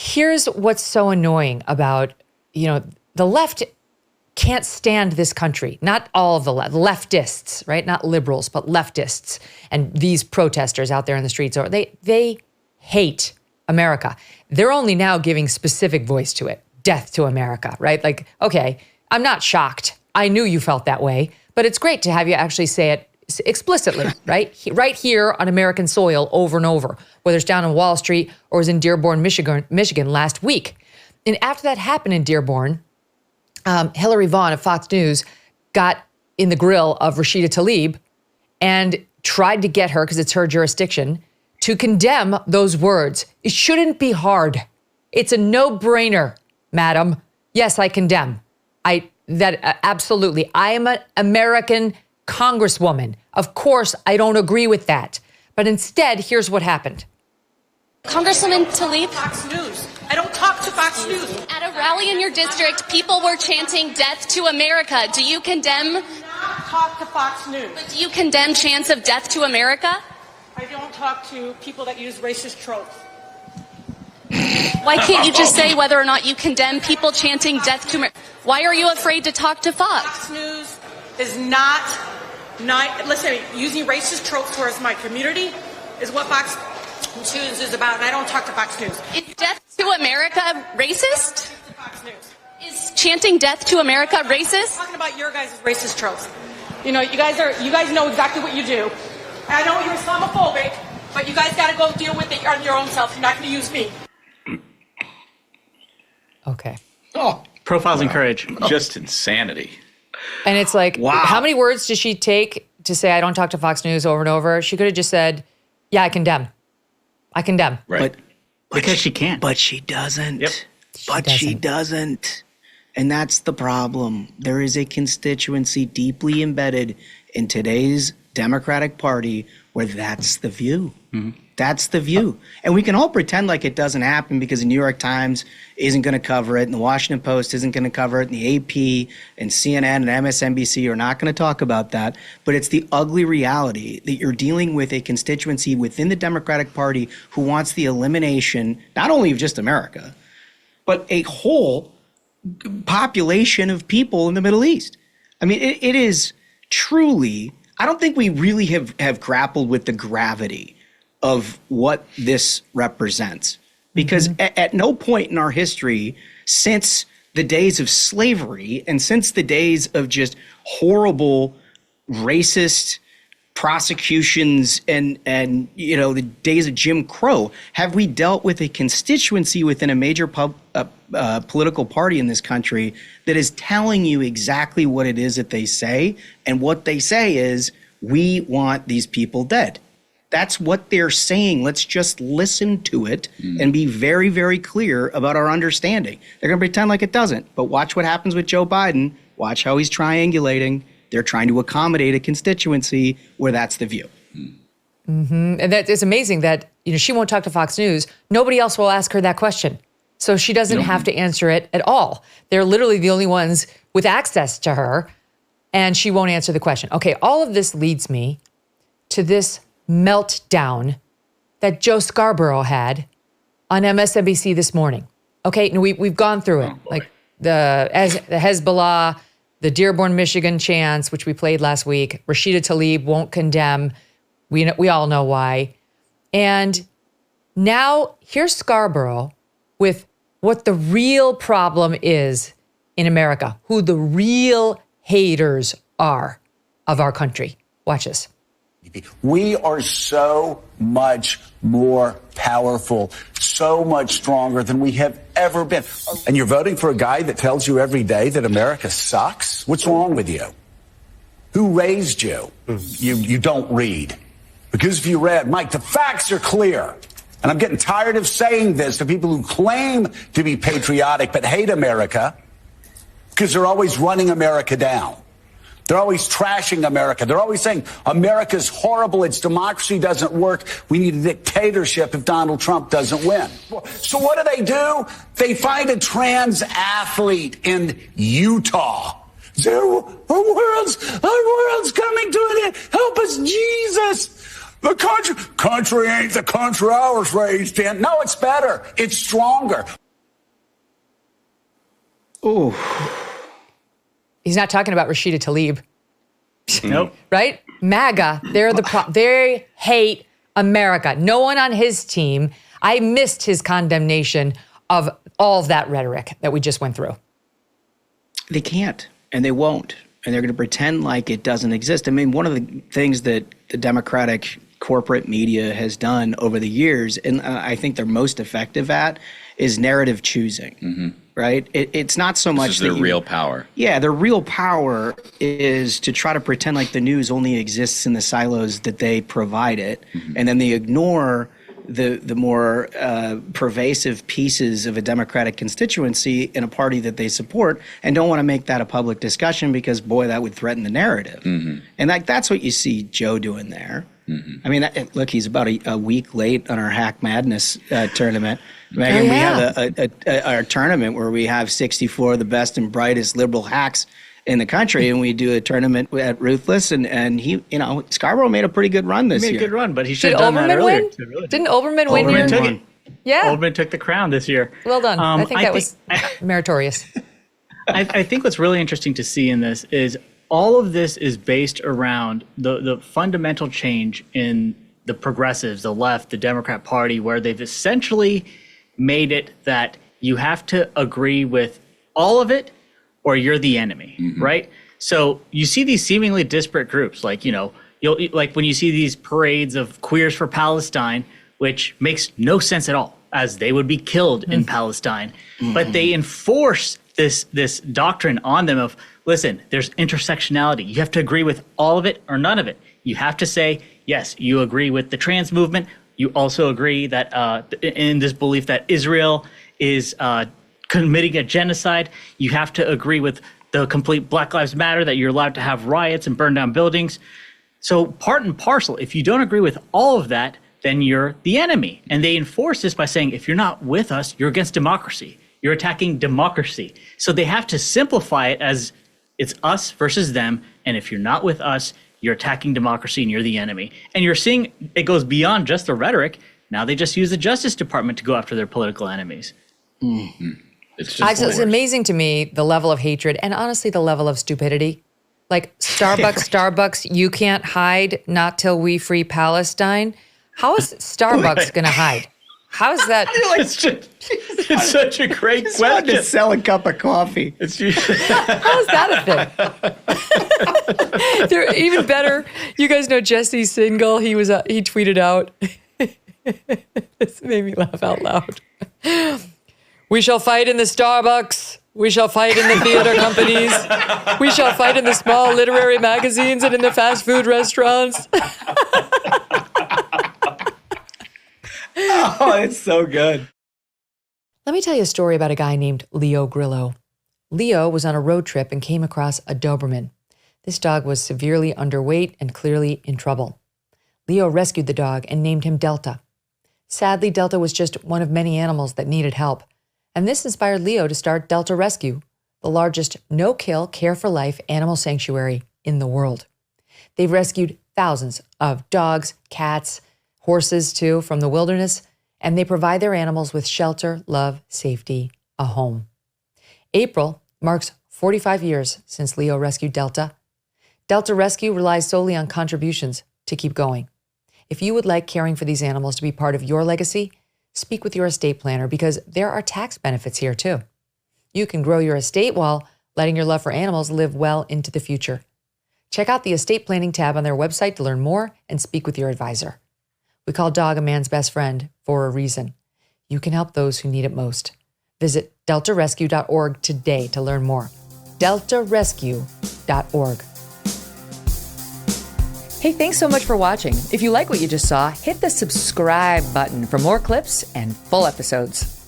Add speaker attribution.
Speaker 1: here's what's so annoying about, the left can't stand this country. Not all of the leftists, right? Not liberals, but leftists. And these protesters out there in the streets, they hate America. They're only now giving specific voice to it. Death to America, right? Like, okay, I'm not shocked. I knew you felt that way, but it's great to have you actually say it explicitly, right? Right here on American soil over and over, whether it's down on Wall Street or was in Dearborn, Michigan last week. And after that happened in Dearborn, Hillary Vaughn of Fox News got in the grill of Rashida Tlaib and tried to get her, because it's her jurisdiction, to condemn those words. It shouldn't be hard. It's a no-brainer, madam. Yes, I condemn. Absolutely. I am an American Congresswoman. Of course, I don't agree with that. But instead, here's what happened.
Speaker 2: Congresswoman Tlaib.
Speaker 3: Fox News. I don't talk to Fox News.
Speaker 2: At a rally in your district, people were chanting death to America. Do you condemn?
Speaker 3: I do not talk to Fox News.
Speaker 2: But do you condemn chants of death to America?
Speaker 3: I don't talk to people that use racist tropes.
Speaker 2: Why can't you just say whether or not you condemn people chanting death to America? Why are you afraid to talk to Fox?
Speaker 3: Fox News is not listen, using racist tropes towards my community is what Fox News is about, and I don't talk to Fox News.
Speaker 2: Is death to America racist?
Speaker 3: Fox News.
Speaker 2: Is chanting death to America racist?
Speaker 3: I'm talking about your guys' racist tropes. You guys know exactly what you do. I know you're Islamophobic, but you guys got to go deal with it on your own self. You're not going to use me.
Speaker 1: Okay.
Speaker 4: Oh,
Speaker 5: profiles and courage.
Speaker 4: Just insanity.
Speaker 1: And it's like,
Speaker 4: wow.
Speaker 1: How many words does she take to say, I don't talk to Fox News over and over? She could have just said, yeah, I condemn. I condemn.
Speaker 4: Right.
Speaker 5: Because she can't.
Speaker 6: But she doesn't.
Speaker 5: Yep.
Speaker 6: She doesn't. And that's the problem. There is a constituency deeply embedded in today's Democratic Party where that's the view. Mm-hmm. That's the view. And we can all pretend like it doesn't happen because the New York Times isn't going to cover it and the Washington Post isn't going to cover it and the AP and CNN and MSNBC are not going to talk about that. But it's the ugly reality that you're dealing with a constituency within the Democratic Party who wants the elimination not only of just America, but a whole population of people in the Middle East. I mean, it is truly, I don't think we really have grappled with the gravity of what this represents. Because at no point in our history since the days of slavery and since the days of just horrible racist prosecutions and the days of Jim Crow have we dealt with a constituency within a major political party in this country that is telling you exactly what it is that they say. And what they say is, we want these people dead. That's what they're saying. Let's just listen to it and be very, very clear about our understanding. They're going to pretend like it doesn't. But watch what happens with Joe Biden. Watch how he's triangulating. They're trying to accommodate a constituency where that's the view.
Speaker 1: Mm-hmm. And that is amazing that she won't talk to Fox News. Nobody else will ask her that question. So she doesn't have to answer it at all. They're literally the only ones with access to her, and she won't answer the question. Okay, all of this leads me to this meltdown that Joe Scarborough had on MSNBC this morning. Okay, and we've gone through it, like the Hezbollah, the Dearborn, Michigan chants, which we played last week. Rashida Tlaib won't condemn. We all know why. And now here's Scarborough with what the real problem is in America, who the real haters are of our country. Watch this.
Speaker 7: We are so much more powerful, so much stronger than we have ever been. And you're voting for a guy that tells you every day that America sucks? What's wrong with you? Who raised you? You don't read. Because if you read, Mike, the facts are clear. And I'm getting tired of saying this to people who claim to be patriotic but hate America because they're always running America down. They're always trashing America. They're always saying America's horrible. Its democracy doesn't work. We need a dictatorship if Donald Trump doesn't win. So what do? They find a trans athlete in Utah. Our world's coming to an end. Help us, Jesus. The country ain't the country I was raised in. No, it's better. It's stronger.
Speaker 6: Ooh.
Speaker 1: He's not talking about Rashida Tlaib.
Speaker 5: Nope.
Speaker 1: Right? MAGA, they hate America. No one on his team. I missed his condemnation of all of that rhetoric that we just went through.
Speaker 6: They can't, and they won't. And they're going to pretend like it doesn't exist. I mean, one of the things that the Democratic corporate media has done over the years, and I think they're most effective at, is narrative choosing, right? It's not so much
Speaker 4: this is their real power.
Speaker 6: Yeah, their real power is to try to pretend like the news only exists in the silos that they provide it, and then they ignore the more pervasive pieces of a Democratic constituency in a party that they support, and don't want to make that a public discussion because, boy, that would threaten the narrative. And that's what you see Joe doing there. I mean, look, he's about a week late on our Hack Madness tournament. Megyn, we have our tournament where we have 64 of the best and brightest liberal hacks in the country, and we do a tournament at Ruthless, and he, Scarborough made a pretty good run this year.
Speaker 5: He made a good run, but he should have done that earlier.
Speaker 1: Didn't Olbermann win?
Speaker 5: Olbermann took it.
Speaker 1: Yeah.
Speaker 5: Olbermann took the crown this year.
Speaker 1: Well done. I think that was meritorious.
Speaker 5: I think what's really interesting to see in this is all of this is based around the fundamental change in the progressives, the left, the Democrat Party, where they've essentially made it that you have to agree with all of it or you're the enemy, right? So you see these seemingly disparate groups, like, you'll like when you see these parades of Queers for Palestine, which makes no sense at all, as they would be killed in Palestine, but they enforce this doctrine on them of, listen, there's intersectionality. You have to agree with all of it or none of it. You have to say, yes, you agree with the trans movement. You also agree that in this belief that Israel is committing a genocide. You have to agree with the complete Black Lives Matter, that you're allowed to have riots and burn down buildings. So part and parcel, if you don't agree with all of that, then you're the enemy. And they enforce this by saying, if you're not with us, you're against democracy. You're attacking democracy. So they have to simplify it as it's us versus them. And if you're not with us, you're attacking democracy and you're the enemy. And you're seeing it goes beyond just the rhetoric. Now they just use the Justice Department to go after their political enemies.
Speaker 1: It's amazing to me, the level of hatred and honestly the level of stupidity. Like Starbucks, you can't hide, not till we free Palestine. How is Starbucks going to hide? How is that?
Speaker 5: It's such a great question.
Speaker 6: Hard to sell a cup of coffee.
Speaker 1: How is that a thing? They're even better. You guys know Jesse Singal. He tweeted out. This made me laugh out loud. We shall fight in the Starbucks. We shall fight in the theater companies. We shall fight in the small literary magazines and in the fast food restaurants.
Speaker 6: Oh, it's so good.
Speaker 1: Let me tell you a story about a guy named Leo Grillo. Leo was on a road trip and came across a Doberman. This dog was severely underweight and clearly in trouble. Leo rescued the dog and named him Delta. Sadly, Delta was just one of many animals that needed help. And this inspired Leo to start Delta Rescue, the largest no-kill, care-for-life animal sanctuary in the world. They've rescued thousands of dogs, cats, horses too, from the wilderness, and they provide their animals with shelter, love, safety, a home. April marks 45 years since Leo rescued Delta. Delta Rescue relies solely on contributions to keep going. If you would like caring for these animals to be part of your legacy, speak with your estate planner because there are tax benefits here too. You can grow your estate while letting your love for animals live well into the future. Check out the estate planning tab on their website to learn more and speak with your advisor. We call dog a man's best friend for a reason. You can help those who need it most. Visit deltarescue.org today to learn more. deltarescue.org. Hey, thanks so much for watching. If you like what you just saw, hit the subscribe button for more clips and full episodes.